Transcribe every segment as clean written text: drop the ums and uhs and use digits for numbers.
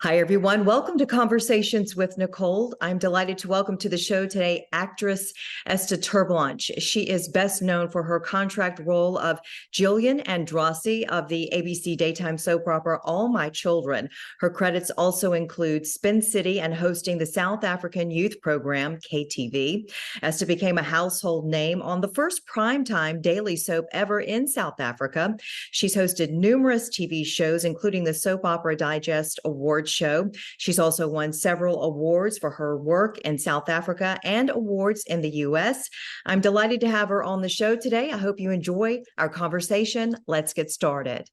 Hi, everyone. Welcome to Conversations with Nicole. I'm delighted to welcome to the show today actress Esta TerBlanche. She is best known for her contract role of Gillian Andrassy of the ABC daytime soap opera All My Children. Her credits also include Spin City and hosting the South African youth program K-T.V. Esta became a household name on the first primetime daily soap ever in South Africa. She's hosted numerous TV shows, including the Soap Opera Digest Award show. She's also won several awards for her work in South Africa and awards in the U.S. I'm delighted to have her on the show today. I hope you enjoy our conversation. Let's get started.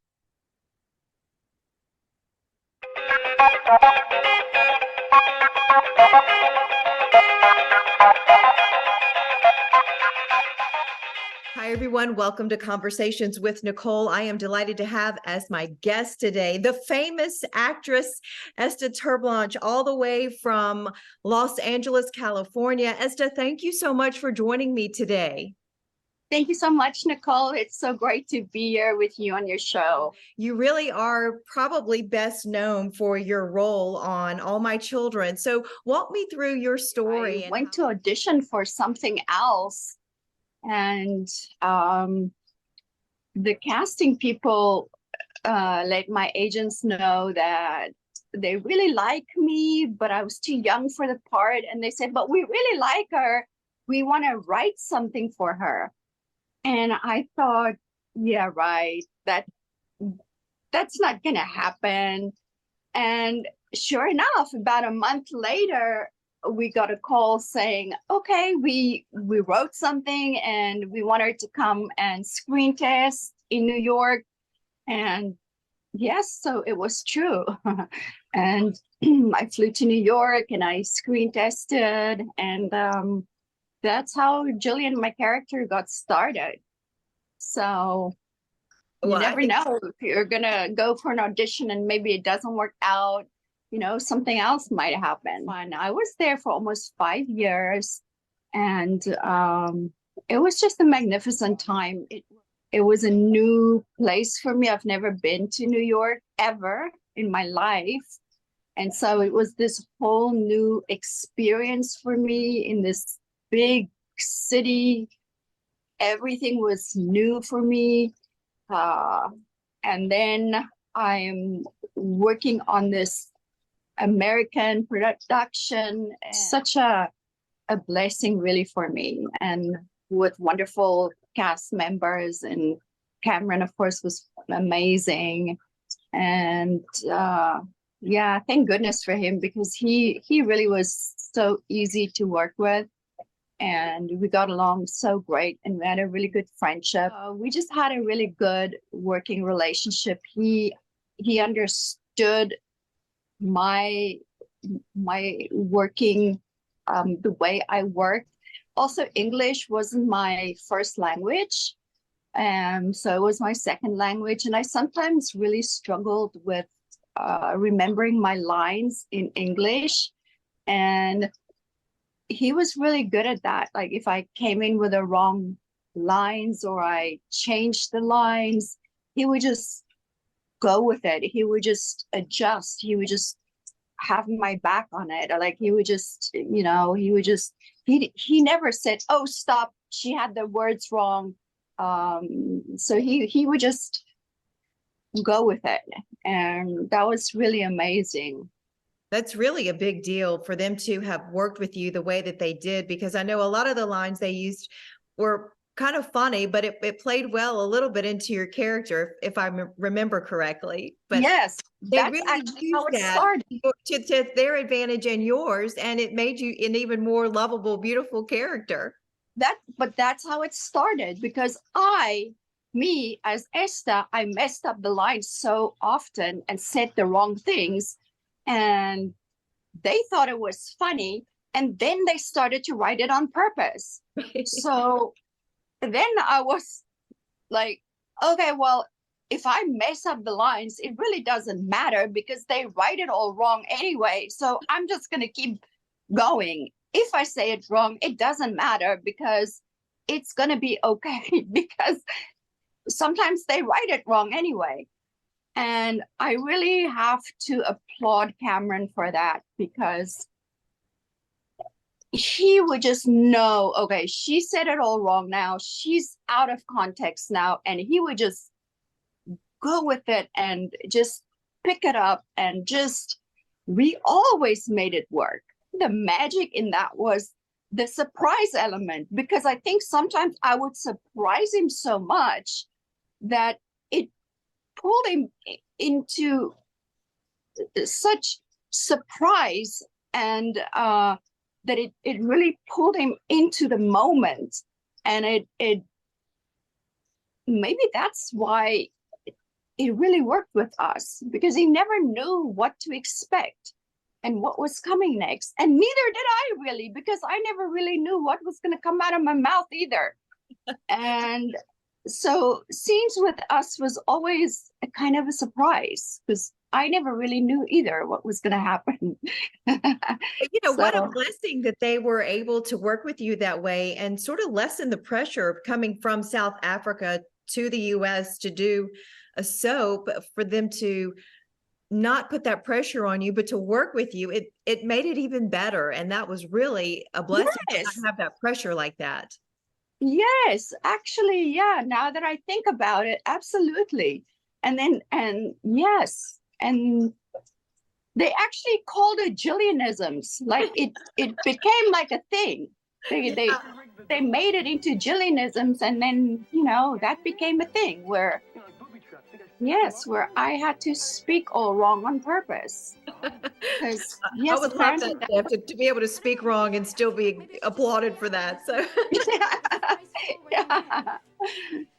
Hi, everyone. Welcome to Conversations with Nicole. I am delighted to have as my guest today the famous actress Esta TerBlanche, all the way from Los Angeles, California. Esta, thank you so much for joining me today. Thank you so much, Nicole. It's so great to be here with you on your show. You really are probably best known for your role on All My Children. So walk me through your story. I went to audition for something else, and the casting people let my agents know that they really like me, but I was too young for the part. And they said, but we really like her. We want to write something for her. And I thought, yeah, right, that's not going to happen. And sure enough, about a month later, we got a call saying, okay, we wrote something and we want her to come and screen test in New York. And yes, so it was true. And I flew to New York and I screen tested, and that's how Gillian, my character, got started. So you never know if you're gonna go for an audition and maybe it doesn't work out. You know, something else might happen. And I was there for almost 5 years, and it was just a magnificent time. It was a new place for me. I've never been to New York ever in my life. And so it was this whole new experience for me in this big city. Everything was new for me. And then I'm working on this American production. Such a blessing really for me, and with wonderful cast members, and Cameron, of course, was amazing. And yeah, thank goodness for him, because he really was so easy to work with, and we got along so great, and we had a really good friendship. We just had a really good working relationship. He understood my working, the way I worked. Also, English wasn't my first language, so it was my second language, and I sometimes really struggled with remembering my lines in English, and he was really good at that. Like if I came in with the wrong lines or I changed the lines, he would just go with it. He would just adjust. He would just have my back on it. Like he would just, he never said, oh, stop, she had the words wrong. So he would just go with it. And that was really amazing. That's really a big deal for them to have worked with you the way that they did, because I know a lot of the lines they used were kind of funny, but it played well a little bit into your character, if I remember correctly. But yes, they that's really actually how used it that started. to their advantage and yours, and it made you an even more lovable, beautiful character. But that's how it started, because me as Esta, I messed up the lines so often and said the wrong things, and they thought it was funny, and then they started to write it on purpose. So then I was like, okay, well, if I mess up the lines, it really doesn't matter, because they write it all wrong anyway. So I'm just going to keep going. If I say it wrong, it doesn't matter, because it's going to be okay, because sometimes they write it wrong anyway. And I really have to applaud Cameron for that, because he would just know, okay, she said it all wrong now. She's out of context now. And he would just go with it and just pick it up, and just, we always made it work. The magic in that was the surprise element, because I think sometimes I would surprise him so much that it pulled him into such surprise, and that it really pulled him into the moment. And it maybe that's why it really worked with us, because he never knew what to expect and what was coming next. And neither did I really, because I never really knew what was going to come out of my mouth either. And so scenes with us was always a kind of a surprise, because I never really knew either what was going to happen. You know, what a blessing that they were able to work with you that way and sort of lessen the pressure of coming from South Africa to the US to do a soap, for them to not put that pressure on you, but to work with you. It made it even better. And that was really a blessing to not have that pressure like that. Yes, actually, yeah. Now that I think about it, absolutely. And yes, and they actually called it Gillianisms. Like it became like a thing. They made it into Gillianisms, and then, you know, that became a thing where, yes, where I had to speak all wrong on purpose. Because yes, I would love that, to be able to speak wrong and still be applauded for that. So yeah.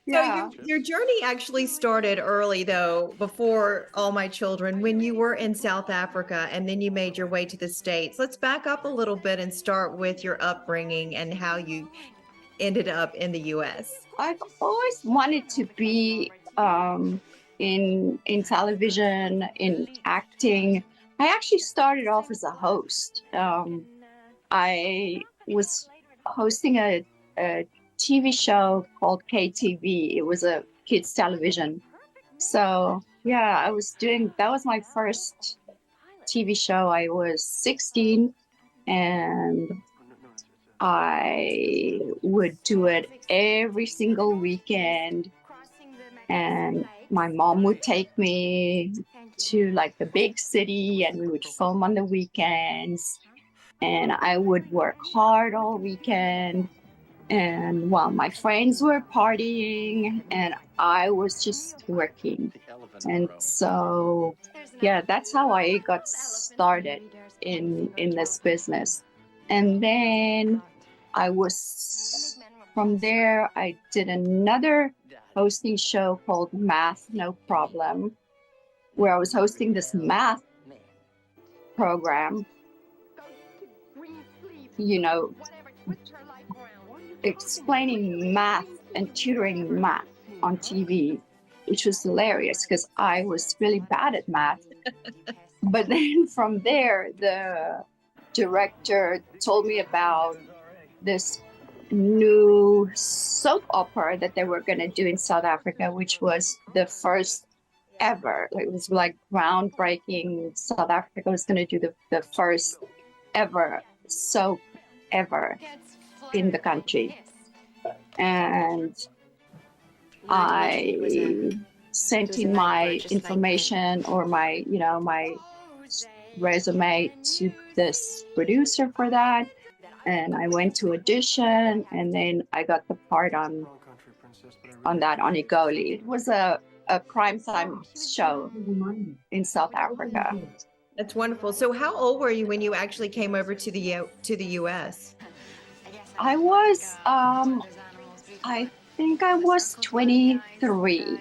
So your journey actually started early, though, before All My Children, when you were in South Africa and then you made your way to the States. Let's back up a little bit and start with your upbringing and how you ended up in the US. I've always wanted to be in television, in acting. I actually started off as a host. I was hosting a TV show called K-T.V. It was a kids television. So yeah, I was doing, that was my first TV show. I was 16, and I would do it every single weekend. And my mom would take me to like the big city, and we would film on the weekends. And I would work hard all weekend. And while my friends were partying, and I was just working. And so, yeah, that's how I got started in this business. And then from there, I did another hosting show called Math No Problem, where I was hosting this math program, you know, explaining math and tutoring math on TV, which was hilarious because I was really bad at math. But then from there, the director told me about this new soap opera that they were going to do in South Africa, which was the first ever. It was like groundbreaking. South Africa was going to do the first ever soap ever in the country. And I sent in my information or my resume to this producer for that. And I went to audition, and then I got the part on Egoli. It was a primetime show in South Africa. That's wonderful. So how old were you when you actually came over to the US? I was, I think I was 23.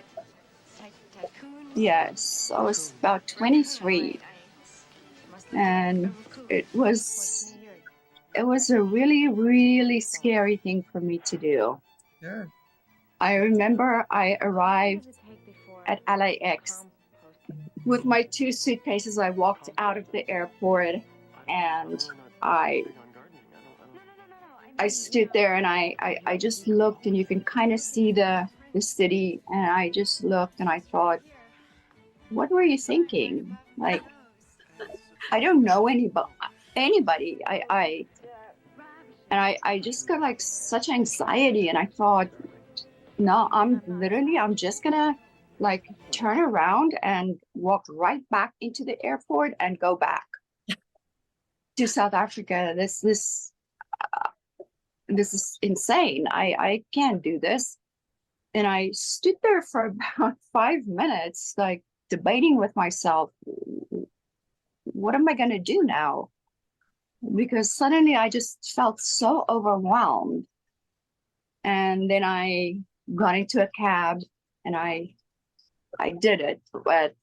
Yes, I was about 23. And it was a really, really scary thing for me to do. Sure. I remember I arrived at LAX with my 2 suitcases. I walked out of the airport, and I stood there, and I just looked, and you can kind of see the city, and I just looked, and I thought, what were you thinking? Like, I don't know anybody. I just got like such anxiety, and I thought, no, I'm just gonna like turn around and walk right back into the airport and go back to South Africa. This is insane. I can't do this. And I stood there for about 5 minutes, like debating with myself, what am I gonna do now? Because suddenly I just felt so overwhelmed. And then I got into a cab and I did it, but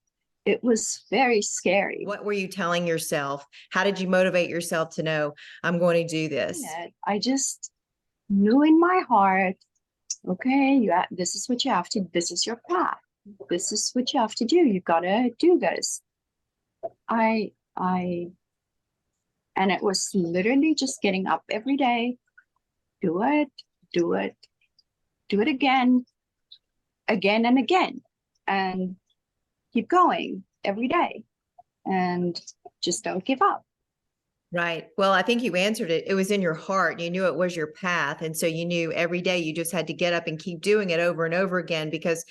it was very scary. What were you telling yourself? How did you motivate yourself to know I'm going to do this? I just knew in my heart, okay, this is what you have to, this is your path. This is what you have to do. You gotta do this. And it was literally just getting up every day, do it, do it, do it again and again, and keep going every day, and just don't give up. Right. Well, I think you answered it. It was in your heart. You knew it was your path. And so you knew every day you just had to get up and keep doing it over and over again, because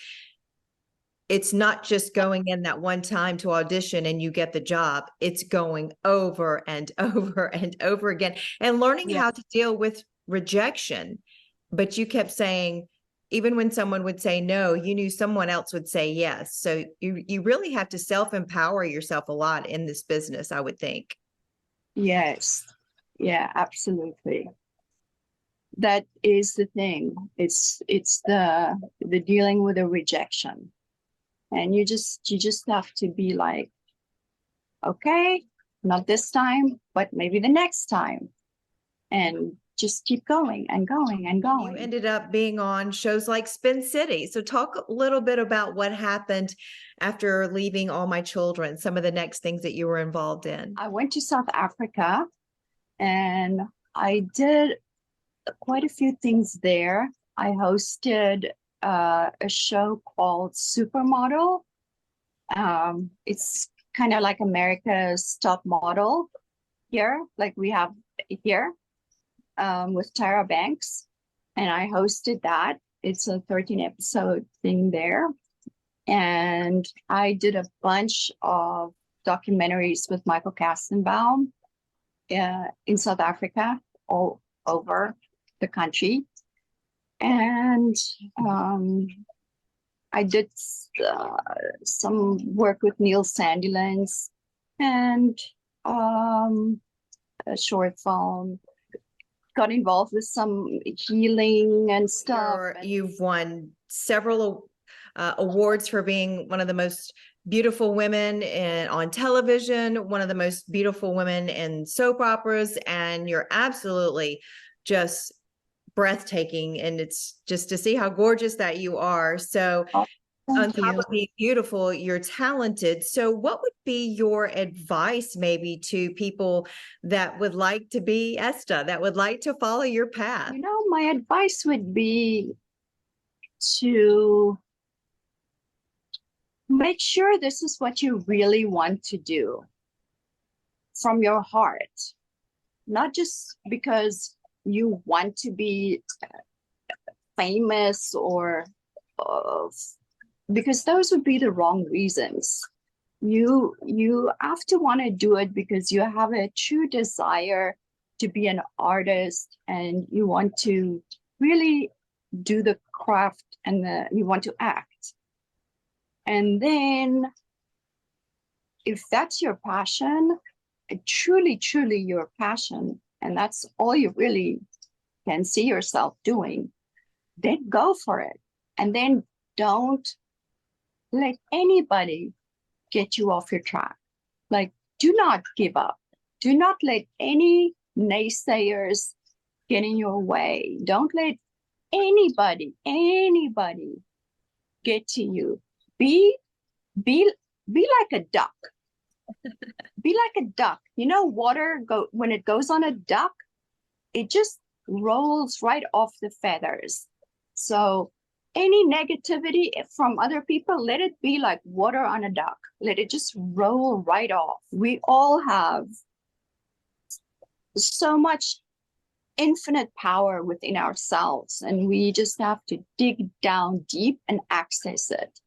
it's not just going in that one time to audition and you get the job. It's going over and over and over again and learning how to deal with rejection. But you kept saying, even when someone would say no, you knew someone else would say yes. So you really have to self-empower yourself a lot in this business, I would think. Yes. Yeah, absolutely. That is the thing. It's the dealing with the rejection. And you just have to be like, okay, not this time, but maybe the next time. And just keep going and going and going. You ended up being on shows like Spin City. So talk a little bit about what happened after leaving All My Children, some of the next things that you were involved in. I went to South Africa and I did quite a few things there. I hosted a show called Supermodel. It's kind of like America's Top Model here, like we have here. With Tyra Banks, and I hosted that. It's a 13-episode thing there. And I did a bunch of documentaries with Michael Kastenbaum in South Africa, all over the country. And I did some work with Neil Sandilands and a short film. Got involved with some healing and stuff. You've won several awards for being one of the most beautiful women on television, one of the most beautiful women in soap operas, and you're absolutely just breathtaking. And it's just to see how gorgeous that you are. So on top of being beautiful, you're talented. So what would be your advice maybe to people that would like to be Esta, that would like to follow your path? You know, my advice would be to make sure this is what you really want to do from your heart, not just because you want to be famous or because those would be the wrong reasons. You have to want to do it because you have a true desire to be an artist, and you want to really do the craft, and you want to act. And then if that's your passion, truly your passion, and that's all you really can see yourself doing, then go for it. And then don't let anybody get you off your track. Like, do not give up. Do not let any naysayers get in your way. Don't let anybody get to you. Be like a duck. Be like a duck. You know, water when it goes on a duck, it just rolls right off the feathers. So any negativity from other people, let it be like water on a duck. Let it just roll right off. We all have so much infinite power within ourselves, and we just have to dig down deep and access it.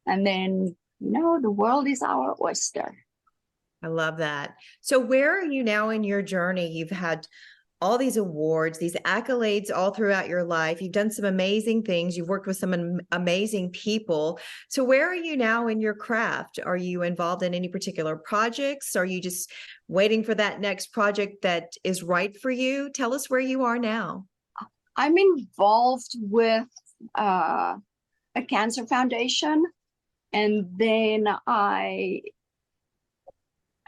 And then, the world is our oyster. I love that. So where are you now in your journey? You've had all these awards, these accolades all throughout your life. You've done some amazing things. You've worked with some amazing people. So where are you now in your craft? Are you involved in any particular projects? Are you just waiting for that next project that is right for you? Tell us where you are now. I'm involved with a cancer foundation, and then I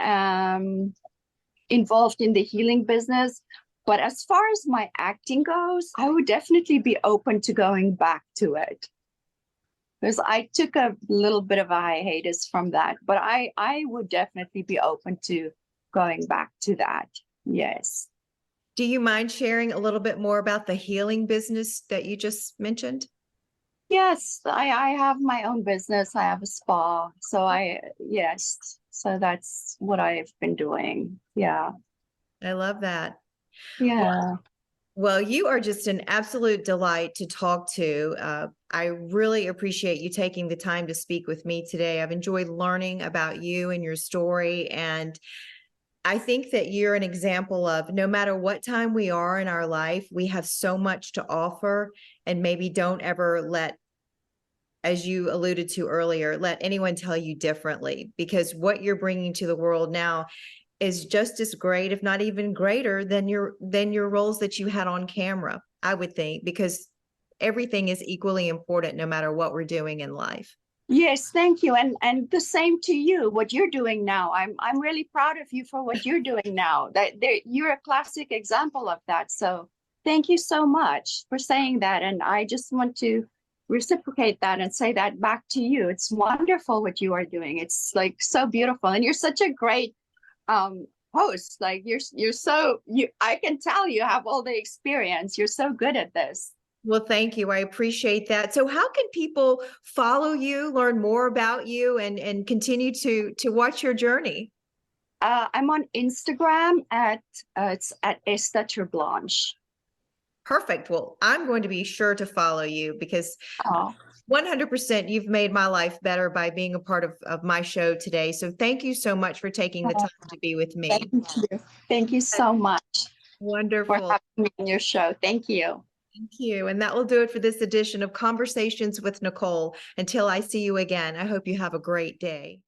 am involved in the healing business. But as far as my acting goes, I would definitely be open to going back to it, because I took a little bit of a hiatus from that. But I would definitely be open to going back to that. Yes. Do you mind sharing a little bit more about the healing business that you just mentioned? Yes, I have my own business. I have a spa. Yes. So that's what I've been doing. Yeah. I love that. Yeah. Well, you are just an absolute delight to talk to. I really appreciate you taking the time to speak with me today. I've enjoyed learning about you and your story. And I think that you're an example of no matter what time we are in our life, we have so much to offer, and maybe don't ever let, as you alluded to earlier, let anyone tell you differently, because what you're bringing to the world now is just as great, if not even greater than your roles that you had on camera, I would think, because everything is equally important no matter what we're doing in life. Yes, thank you. And the same to you, what you're doing now. I'm really proud of you for what you're doing now. You're a classic example of that. So thank you so much for saying that. And I just want to reciprocate that and say that back to you. It's wonderful what you are doing. It's like so beautiful. And you're such a great host. Like I can tell you have all the experience. You're so good at this. Well, thank you. I appreciate that. So how can people follow you, learn more about you, and continue to watch your journey? I'm on Instagram it's at Esta TerBlanche. Perfect. Well, I'm going to be sure to follow you, because 100% you've made my life better by being a part of my show today. So thank you so much for taking the time to be with me. Thank you. Thank you so much. Wonderful. For having me on your show. Thank you. Thank you. And that will do it for this edition of Conversations with Nicole. Until I see you again, I hope you have a great day.